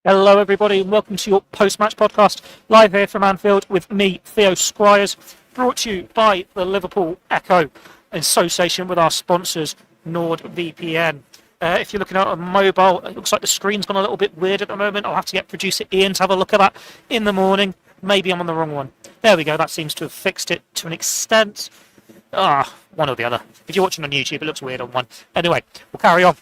Hello, everybody, and welcome to your post-match podcast, live here from Anfield with me, Theo Squires, brought to you by the Liverpool Echo in association with our sponsors, NordVPN. If you're looking at a mobile, it looks like the screen's gone a little bit weird at the moment. I'll have to get producer Ian to have a look at that in the morning. Maybe I'm on the wrong one. There we go, that seems to have fixed it to an extent. One or the other. If you're watching on YouTube, it looks weird on one. Anyway, we'll carry on.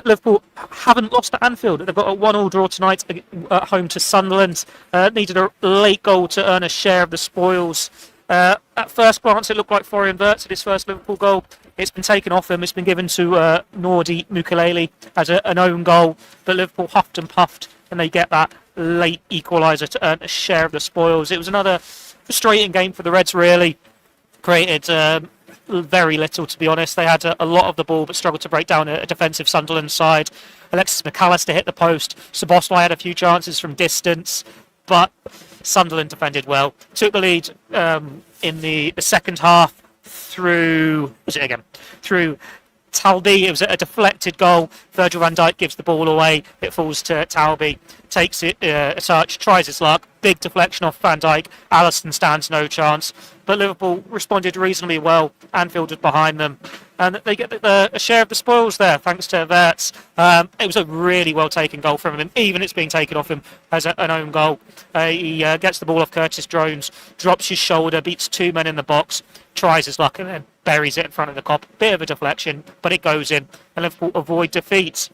Liverpool haven't lost at Anfield. They've got a 1-1 draw tonight at home to Sunderland. Needed a late goal to earn a share of the spoils. At first glance, it looked like Florian Wirtz had his first Liverpool goal. It's been taken off him. It's been given to Nordi Mukulele as an own goal. But Liverpool huffed and puffed, and they get that late equaliser to earn a share of the spoils. It was another frustrating game for the Reds, really. Created very little, to be honest. They had a lot of the ball but struggled to break down a defensive Sunderland side. Alexis McAllister hit the post. Szoboszlai had a few chances from distance, but Sunderland defended well. Took the lead in the second half through Talby. It was a deflected goal. Virgil van Dijk gives the ball away. It falls to Talby. Takes it a touch, tries his luck. Big deflection off Van Dijk. Alisson stands no chance. But Liverpool responded reasonably well. Anfield was behind them. And they get a share of the spoils there, thanks to Wirtz. It was a really well-taken goal from him. Even it's being taken off him as an own goal. He gets the ball off Curtis Jones, drops his shoulder, beats two men in the box, tries his luck, and then buries it in front of the cop. Bit of a deflection, but it goes in. And Liverpool avoid defeat.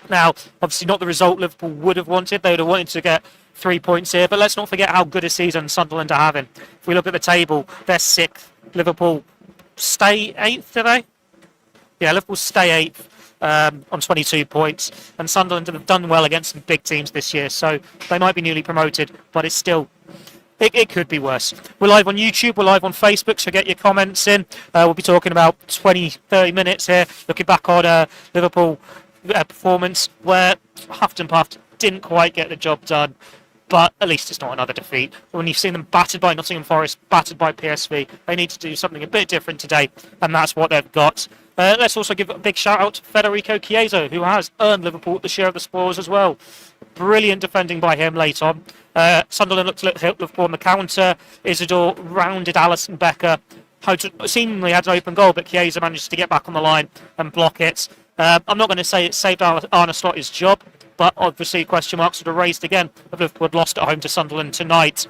Now, obviously not the result Liverpool would have wanted. They would have wanted to get 3 points here, but let's not forget how good a season Sunderland are having. If we look at the table, they're 6th. Liverpool stay 8th today? Yeah, Liverpool stay 8th on 22 points, and Sunderland have done well against some big teams this year, so they might be newly promoted, but it's still... It could be worse. We're live on YouTube, we're live on Facebook, so get your comments in. We'll be talking about 20-30 minutes here, looking back on Liverpool performance, where huffed and puffed, didn't quite get the job done, but at least it's not another defeat. When you've seen them battered by Nottingham Forest, battered by PSV, they need to do something a bit different today, and that's what they've got. Let's also give a big shout out to Federico Chiesa, who has earned Liverpool the share of the spoils as well. Brilliant defending by him late on. Sunderland looked to hit Liverpool on the counter. Isidore rounded Alisson Becker. Seemingly had an open goal, but Chiesa managed to get back on the line and block it. I'm not going to say it saved Arne Slot his job, but obviously question marks would have raised again if Liverpool had lost at home to Sunderland tonight.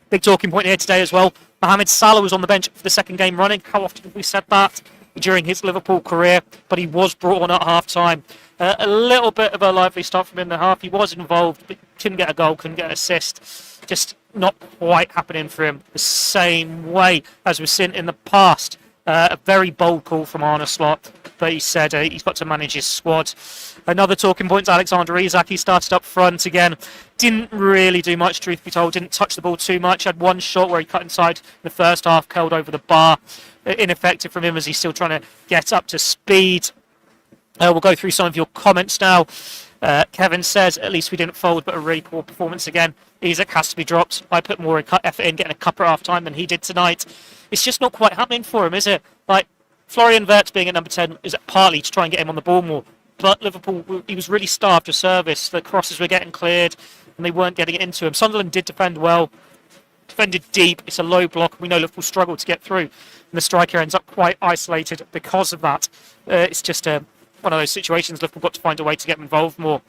Big talking point here today as well. Mohamed Salah was on the bench for the second game running. How often have we said that during his Liverpool career? But he was brought on at half-time. A little bit of a lively start from him in the half. He was involved, but couldn't get a goal, couldn't get an assist. Just not quite happening for him the same way as we've seen in the past. A very bold call from Arne Slot, but he said he's got to manage his squad. Another talking point is Alexander Isak. He started up front again. Didn't really do much, truth be told. Didn't touch the ball too much. Had one shot where he cut inside in the first half, curled over the bar. Ineffective from him as he's still trying to get up to speed. We'll go through some of your comments now. Kevin says, at least we didn't fold, but a really poor performance again. Isak has to be dropped. I put more effort in getting a cuppa at half-time than he did tonight. It's just not quite happening for him, is it? Like, Florian Wirtz being at number 10 is partly to try and get him on the ball more. But Liverpool, he was really starved of service. The crosses were getting cleared, and they weren't getting it into him. Sunderland did defend well. Defended deep. It's a low block. We know Liverpool struggled to get through. And the striker ends up quite isolated because of that. It's just one of those situations Liverpool got to find a way to get involved more.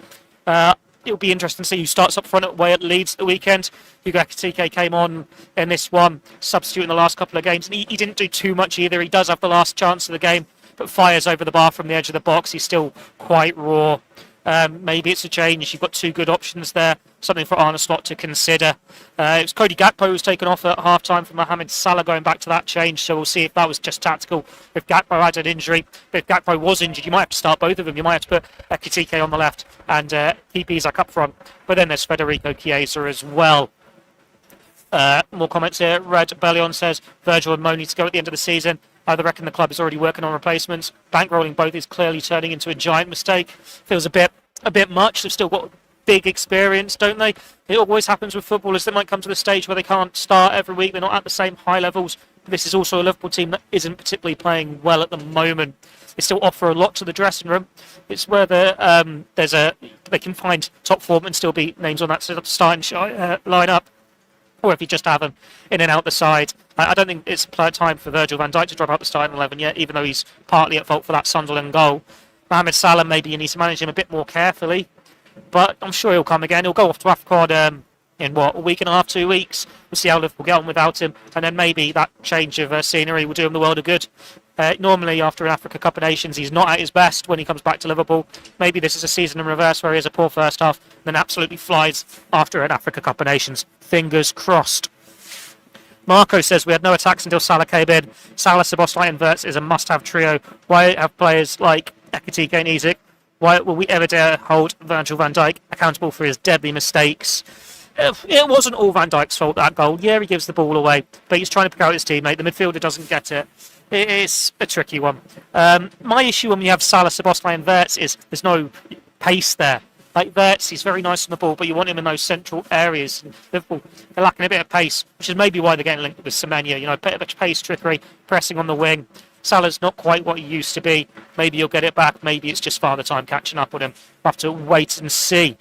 It'll be interesting to see who starts up front away at Leeds at the weekend. Hugo Ekitike came on in this one, substitute in the last couple of games, and he didn't do too much either. He does have the last chance of the game, but fires over the bar from the edge of the box. He's still quite raw. Maybe it's a change. You've got two good options there. Something for Arne Slot to consider. It was Cody Gakpo who was taken off at half-time for Mohamed Salah going back to that change, so we'll see if that was just tactical. If Gakpo had an injury, but if Gakpo was injured, you might have to start both of them. You might have to put Ekitike on the left and keep Isak up front. But then there's Federico Chiesa as well. More comments here. Red Bellion says, Virgil and Mo need to go at the end of the season. I reckon the club is already working on replacements. Bankrolling both is clearly turning into a giant mistake. Feels a bit much. They've still got big experience, don't they? It always happens with footballers. They might come to the stage where they can't start every week. They're not at the same high levels. this is also a Liverpool team that isn't particularly playing well at the moment. They still offer a lot to the dressing room. It's where they can find top form and still be names on that starting lineup, or if you just have them in and out the side. I don't think it's time for Virgil van Dijk to drop out the starting 11 yet, even though he's partly at fault for that Sunderland goal. Mohamed Salah, maybe you need to manage him a bit more carefully, but I'm sure he'll come again. He'll go off to AFCON in a week and a half, 2 weeks. We'll see how Liverpool get on without him, and then maybe that change of scenery will do him the world of good. Normally, after an Africa Cup of Nations, he's not at his best when he comes back to Liverpool. Maybe this is a season in reverse where he has a poor first half, then absolutely flies after an Africa Cup of Nations. Fingers crossed. Marco says we had no attacks until Salah came in. Salah, Szoboszlai and Wirtz is a must-have trio. Why have players like Ekitike and Isak? Why will we ever dare hold Virgil van Dijk accountable for his deadly mistakes? It wasn't all Van Dijk's fault, that goal. Yeah, he gives the ball away, but he's trying to pick out his teammate. The midfielder doesn't get it. It's a tricky one. My issue when you have Salah, Szoboszlai and Wirtz is there's no pace there. Like Wirtz, he's very nice on the ball, but you want him in those central areas. Liverpool, they're lacking a bit of pace, which is maybe why they're getting linked with Semenya. A bit of pace, trickery, pressing on the wing. Salah's not quite what he used to be. Maybe he'll get it back. Maybe it's just father time catching up with him. We'll have to wait and see.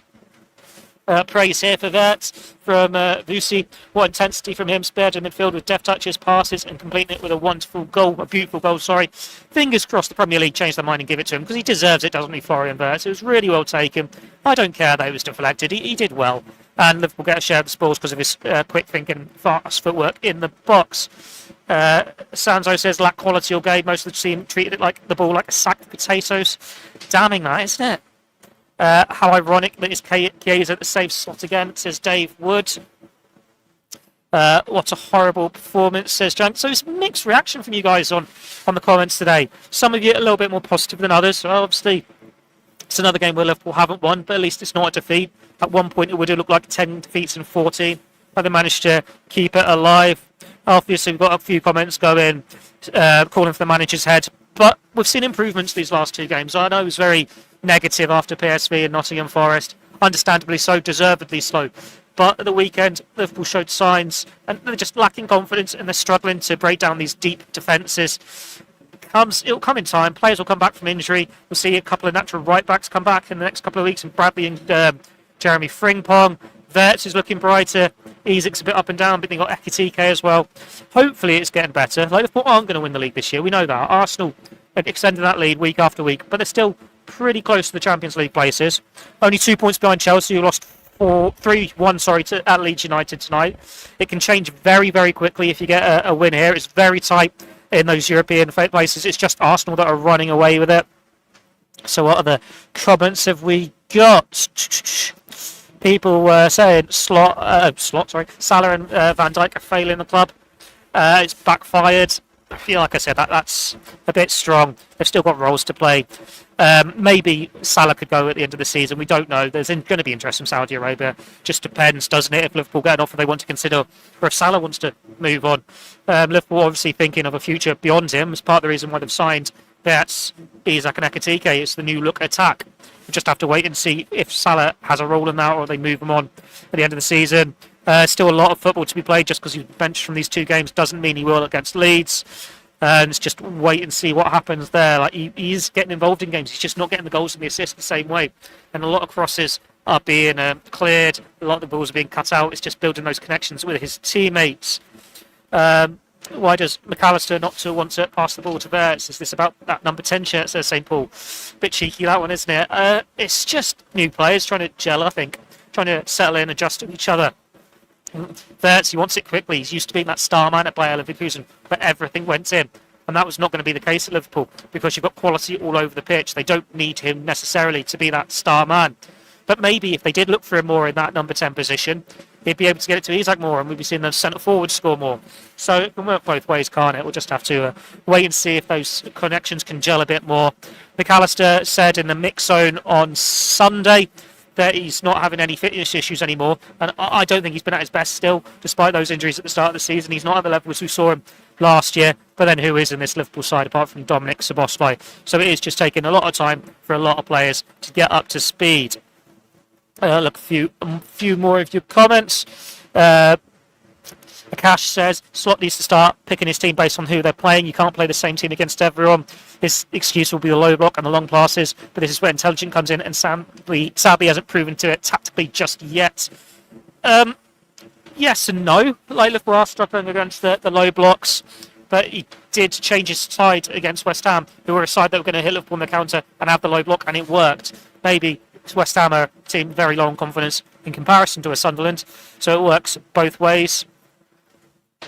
Praise here for Wirtz from Vusi. What intensity from him, spared in midfield with deft touches, passes, and completing it with a beautiful goal. Fingers crossed the Premier League changed their mind and give it to him, because he deserves it, doesn't he, Florian Wirtz? It was really well taken. I don't care that it was deflected. He did well. And Liverpool get a share of the spoils because of his quick thinking, fast footwork in the box. Sanzo says lack quality all game. Most of the team treated it like the ball like a sack of potatoes. Damning that, isn't it? How ironic that his Chiesa at the safe slot again, says Dave Wood. What a horrible performance, says Jan. So it's mixed reaction from you guys on the comments today. Some of you a little bit more positive than others. Well, obviously, it's another game where Liverpool haven't won, but at least it's not a defeat. At one point, it would have looked like 10 defeats in 14, but they managed to keep it alive. Obviously, we've got a few comments going, calling for the manager's head, but we've seen improvements these last two games. I know it was very negative after PSV and Nottingham Forest, understandably so, deservedly so. But at the weekend, Liverpool showed signs, and they're just lacking confidence, and they're struggling to break down these deep defences. It'll come in time. Players will come back from injury. We'll see a couple of natural right-backs come back in the next couple of weeks, and Bradley and Jeremy Frimpong. Wirtz is looking brighter. Isak's a bit up and down, but they've got Ekitike as well. Hopefully it's getting better. Like, Liverpool aren't going to win the league this year. We know that. Arsenal extended that lead week after week, but they're still pretty close to the Champions League places. Only 2 points behind Chelsea, who lost 3-1 at Leeds United tonight. It can change very, very quickly if you get a win here. It's very tight in those European places. It's just Arsenal that are running away with it. So what other comments have we got? People were saying Salah and Van Dijk are failing the club. It's backfired. I feel like I said that's a bit strong. They've still got roles to play. Maybe Salah could go at the end of the season. We don't know. There's going to be interest from Saudi Arabia. Just depends, doesn't it? If Liverpool get an offer they want to consider, or if Salah wants to move on. Liverpool obviously thinking of a future beyond him. It's part of the reason why they've signed that's Isak and Ekitike. It's the new look attack. We just have to wait and see if Salah has a role in that, or they move him on at the end of the season. Still a lot of football to be played. Just because he's benched from these two games doesn't mean he will against Leeds. It's just wait and see what happens there. Like he's getting involved in games. He's just not getting the goals and the assists the same way. And a lot of crosses are being cleared. A lot of the balls are being cut out. It's just building those connections with his teammates. Why does McAllister not want to pass the ball to Wirtz? Is this about that number 10 shirt, says St. Paul? Bit cheeky, that one, isn't it? It's just new players trying to gel, I think. Trying to settle in, adjust to each other. Wirtz, he wants it quickly. He's used to being that star man at Bayer Leverkusen, but everything went in. And that was not going to be the case at Liverpool, because you've got quality all over the pitch. They don't need him necessarily to be that star man. But maybe if they did look for him more in that number 10 position, he'd be able to get it to Isak more, and we'd be seeing the centre forward score more. So it can work both ways, can't it? We'll just have to wait and see if those connections can gel a bit more. McAllister said in the mix zone on Sunday that he's not having any fitness issues anymore, and I don't think he's been at his best still, despite those injuries at the start of the season. He's not at the level as we saw him last year, but then who is in this Liverpool side apart from Dominic Szoboszlai? So it is just taking a lot of time for a lot of players to get up to speed. Look, a few more of your comments. A Akash says Slot needs to start picking his team based on who they're playing. You can't play the same team against everyone. His excuse will be the low block and the long passes, but this is where intelligence comes in, and sadly hasn't proven to it tactically just yet. Yes and no. Like, Liverpool are struggling against the low blocks, but he did change his side against West Ham, who were a side that were going to hit Liverpool on the counter and have the low block, and it worked. Maybe West Ham are a team very low on confidence in comparison to a Sunderland, so it works both ways.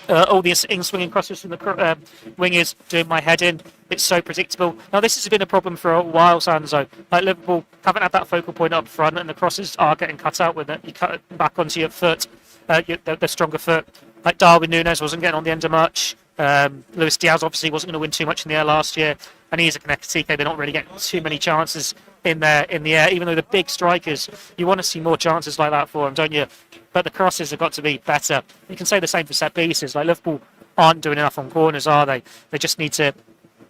All the in-swinging crosses from the wingers doing my head in. It's so predictable. Now, this has been a problem for a while, Sanzo. Like, Liverpool haven't had that focal point up front, and the crosses are getting cut out with it. You cut it back onto your foot, the stronger foot. Like, Darwin Núñez wasn't getting on the end of much. Luis Diaz obviously wasn't going to win too much in the air last year, and he's a Ekitike. They're not really getting too many chances in the air, even though the big strikers, you want to see more chances like that for them, don't you? But the crosses have got to be better. You can say the same for set pieces. Like, Liverpool aren't doing enough on corners, are they? They just need to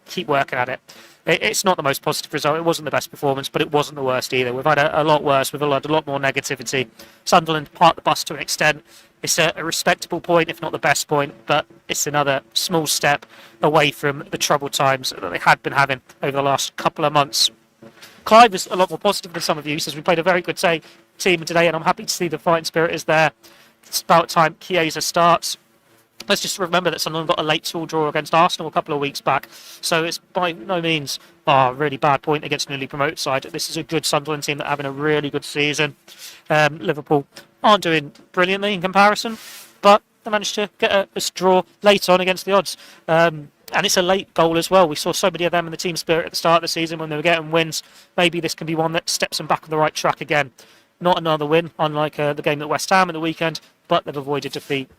keep working at it. It's not the most positive result. It wasn't the best performance, but it wasn't the worst either. We've had a lot worse. We've had a lot more negativity. Sunderland parked the bus to an extent. It's a respectable point, if not the best point, but it's another small step away from the troubled times that they had been having over the last couple of months. Clive is a lot more positive than some of you. He says we played a very good team today, and I'm happy to see the fighting spirit is there. It's about time Chiesa starts. Let's just remember that Sunderland got a late 2-2 draw against Arsenal a couple of weeks back, so it's by no means a really bad point against a newly promoted side. This is a good Sunderland team that are having a really good season. Liverpool aren't doing brilliantly in comparison, but they managed to get a draw late on against the odds. And it's a late goal as well. We saw so many of them in the team spirit at the start of the season when they were getting wins. Maybe this can be one that steps them back on the right track again. Not another win, unlike the game at West Ham at the weekend, but they've avoided defeat.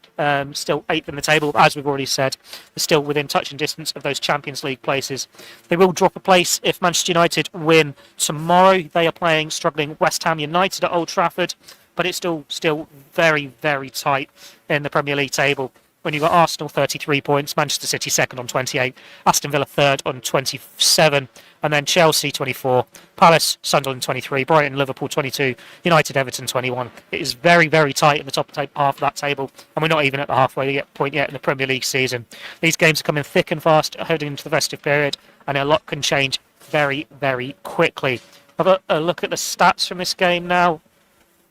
Still 8th in the table, as we've already said. They're still within touching distance of those Champions League places. They will drop a place if Manchester United win tomorrow. They are playing struggling West Ham United at Old Trafford, but it's still very, very tight in the Premier League table. When you've got Arsenal 33 points, Manchester City second on 28, Aston Villa third on 27, and then Chelsea 24, Palace, Sunderland 23, Brighton, Liverpool 22, United, Everton 21. It is very, very tight in the top half of that table, and we're not even at the halfway point yet in the Premier League season. These games are coming thick and fast, heading into the festive period, and a lot can change very, very quickly. Have a look at the stats from this game now.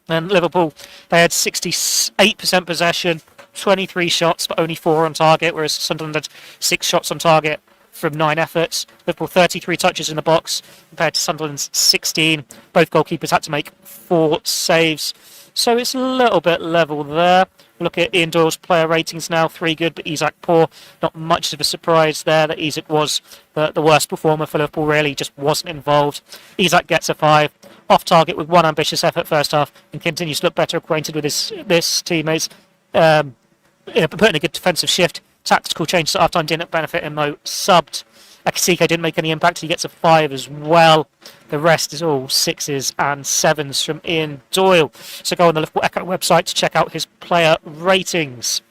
And Liverpool, they had 68% possession, 23 shots, but only 4 on target, whereas Sunderland had 6 shots on target from 9 efforts. Liverpool 33 touches in the box compared to Sunderland's 16. Both goalkeepers had to make 4 saves. So it's a little bit level there. Look at Ian Doyle's player ratings now, 3 good, but Isak poor. Not much of a surprise there that Isak was the worst performer for Liverpool, really. He just wasn't involved. Isak gets a 5. Off target with 1 ambitious effort first half and continues to look better acquainted with his teammates. Putting a good defensive shift. Tactical changes at half-time didn't benefit him, though. Subbed. Ekitike didn't make any impact. He gets a 5 as well. The rest is all 6s and 7s from Ian Doyle. So go on the Liverpool Echo website to check out his player ratings.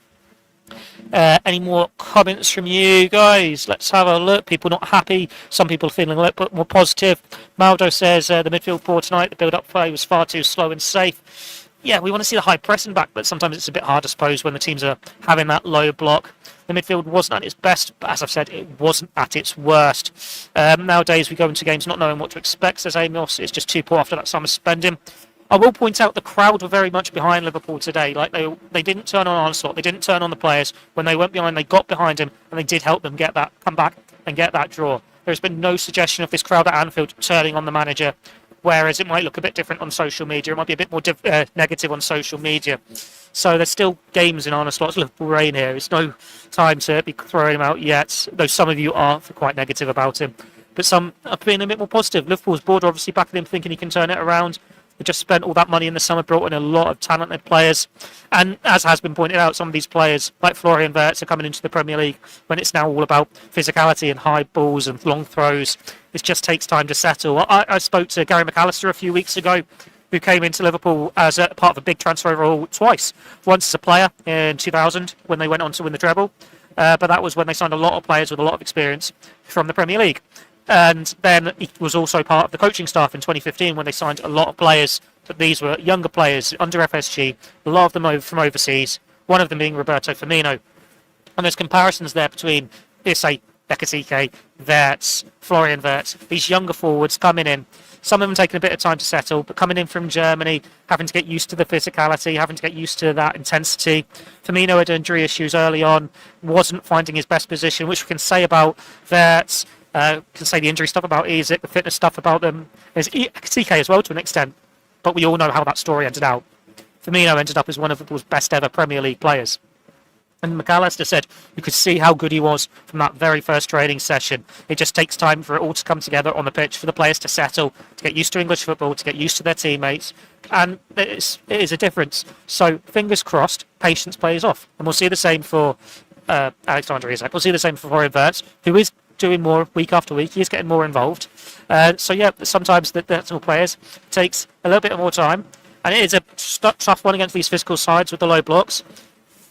Any more comments from you guys? Let's have a look. People not happy. Some people feeling a little bit more positive. Maldo says the midfield poor tonight. The build-up play was far too slow and safe. Yeah, we want to see the high pressing back, but sometimes it's a bit hard, I suppose, when the teams are having that low block. The midfield wasn't at its best, but as I've said, it wasn't at its worst. Nowadays, we go into games not knowing what to expect, says Amos. It's just too poor after that summer spending. I will point out the crowd were very much behind Liverpool today. Like they didn't turn on Onslaught, they didn't turn on the players. When they went behind, they got behind him, and they did help them come back and get that draw. There's been no suggestion of this crowd at Anfield turning on the manager, whereas it might look a bit different on social media. It might be a bit more negative on social media. So there's still games in Arne Slot's Liverpool reign here. It's no time to be throwing him out yet, though some of you are quite negative about him. But some are being a bit more positive. Liverpool's board are obviously backing him, thinking he can turn it around. They just spent all that money in the summer, brought in a lot of talented players. And as has been pointed out, some of these players, like Florian Wirtz, are coming into the Premier League when it's now all about physicality and high balls and long throws. It just takes time to settle. I spoke to Gary McAllister a few weeks ago, who came into Liverpool as a part of a big transfer overhaul twice. Once as a player in 2000 when they went on to win the treble, but that was when they signed a lot of players with a lot of experience from the Premier League. And then he was also part of the coaching staff in 2015 when they signed a lot of players, but these were younger players under FSG, a lot of them from overseas, one of them being Roberto Firmino. And there's comparisons there between, let's say, Ekitike, Wirtz, Florian Wirtz, these younger forwards coming in. Some of them taking a bit of time to settle, but coming in from Germany, having to get used to the physicality, having to get used to that intensity. Firmino had injury issues early on, wasn't finding his best position, which we can say about Wirtz, can say the injury stuff about Isaac, the fitness stuff about them. There's Ekitike as well to an extent, but we all know how that story ended out. Firmino ended up as one of Liverpool's best ever Premier League players. And McAllister said you could see how good he was from that very first training session. It just takes time for it all to come together on the pitch, for the players to settle, to get used to English football, to get used to their teammates. And it is a difference. So fingers crossed, patience plays off. And we'll see the same for Alexander Isak. We'll see the same for Florian Wirtz, who is doing more week after week. He is getting more involved. So yeah, sometimes the national players takes a little bit more time. And it is a tough one against these physical sides with the low blocks.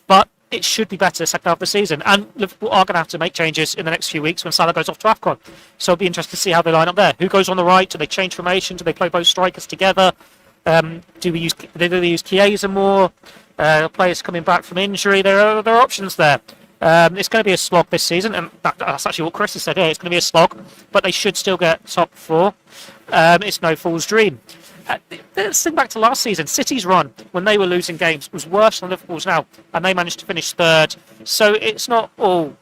But it should be better second half of the season. And Liverpool are going to have to make changes in the next few weeks when Salah goes off to AFCON. So it'll be interesting to see how they line up there. Who goes on the right? Do they change formation? Do they play both strikers together? Do they use Chiesa more? Players coming back from injury. There are options there. It's going to be a slog this season, and that's actually what Chris has said here. It's going to be a slog, but they should still get top four. It's no fool's dream. Let's think back to last season. City's run, when they were losing games, was worse than Liverpool's now, and they managed to finish third. So it's not all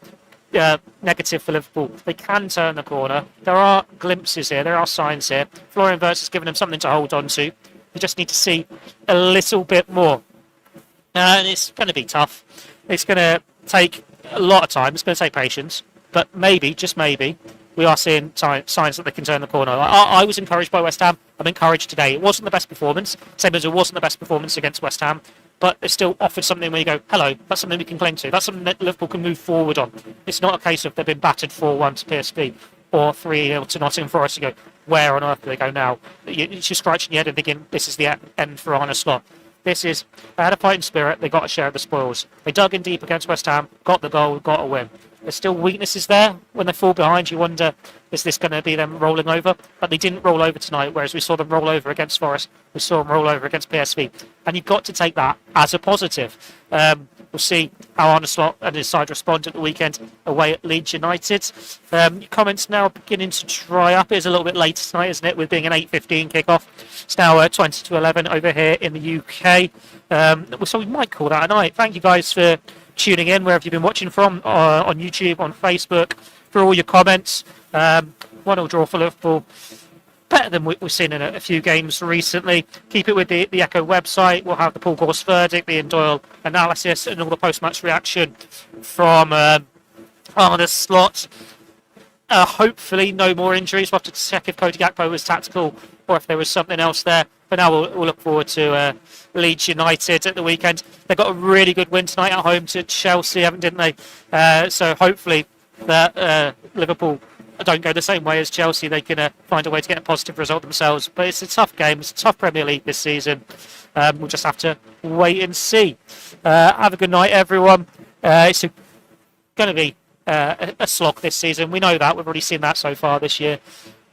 negative for Liverpool. They can turn the corner. There are glimpses here. There are signs here. Florian Wirtz has given them something to hold on to. You just need to see a little bit more. And it's going to be tough. It's going to take a lot of time. It's going to take patience. But maybe, just maybe, we are seeing signs that they can turn the corner. I was encouraged by West Ham. I'm encouraged today. It wasn't the best performance, same as it wasn't the best performance against West Ham, but it still offered something where you go, hello, that's something we can cling to. That's something that Liverpool can move forward on. It's not a case of they've been battered 4-1 to PSV or 3-0 to Nottingham Forest. You go, where on earth do they go now? You're scratching your head and thinking, this is the end for Arne Slot. They had a fighting spirit. They got a share of the spoils. They dug in deep against West Ham, got the goal, got a win. There's still weaknesses there. When they fall behind, you wonder, is this going to be them rolling over? But they didn't roll over tonight, whereas we saw them roll over against Forest. We saw them roll over against PSV. And you've got to take that as a positive. We'll see how Arne Slot and his side respond at the weekend away at Leeds United. Your comments now beginning to dry up. It is a little bit late tonight, isn't it, with being an 8:15 kickoff. It's now 20 to 11 over here in the UK. So we might call that a night. Thank you guys for tuning in wherever you've been watching from, on YouTube, on Facebook, for all your comments. 1-1 draw for Liverpool. Better than we've seen in a few games recently. Keep it with the Echo website. We'll have the Paul Gorse verdict, the Ian Doyle analysis, and all the post-match reaction from Arne Slot. Hopefully no more injuries. We'll have to check if Cody Gakpo was tactical or if there was something else there. But now we'll look forward to Leeds United at the weekend. They got a really good win tonight at home to Chelsea, didn't they? So hopefully that Liverpool don't go the same way as Chelsea. They can find a way to get a positive result themselves. But it's a tough game. It's a tough Premier League this season. We'll just have to wait and see. Have a good night, everyone. It's going to be a slog this season. We know that. We've already seen that so far this year.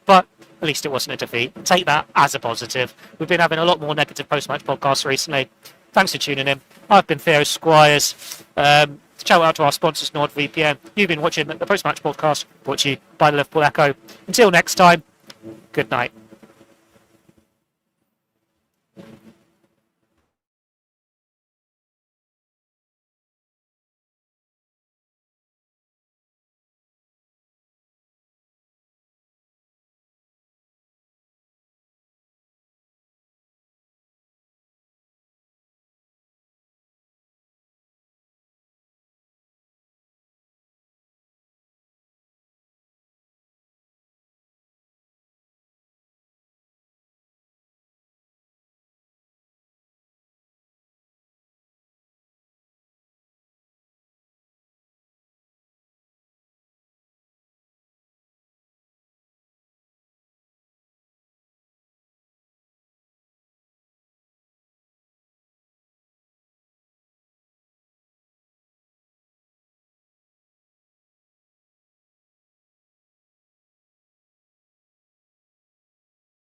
But at least it wasn't a defeat. Take that as a positive. We've been having a lot more negative post-match podcasts recently. Thanks for tuning in. I've been Theo Squires. Shout out to our sponsors, NordVPN. You've been watching the post-match podcast brought to you by the Liverpool Echo. Until next time, good night.